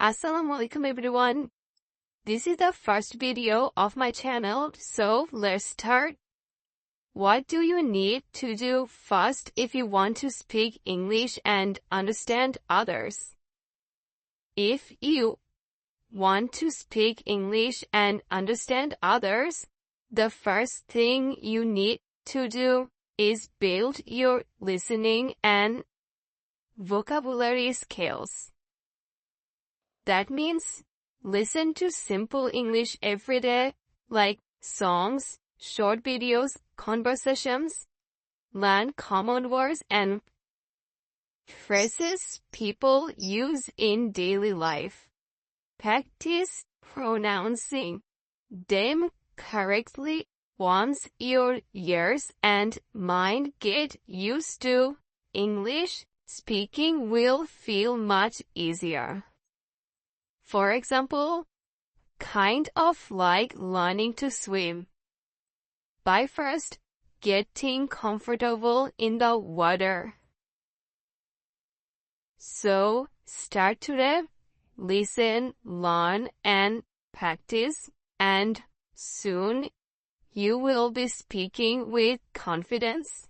Assalamualaikum everyone. This is the first video of my channel, so let's start. What do you need to do first if you want to speak English and understand others? If you want to speak English and understand others, the first thing you need to do is build your listening and vocabulary skills. That means listen to simple English every day, like songs, short videos, conversations. Learn common words and phrases people use in daily life. Practice pronouncing them correctly once your ears and mind get used to English. Speaking will feel much easier. For example, kind of like learning to swim. By first getting comfortable in the water. So, start today, listen, learn, and practice, and soon you will be speaking with confidence.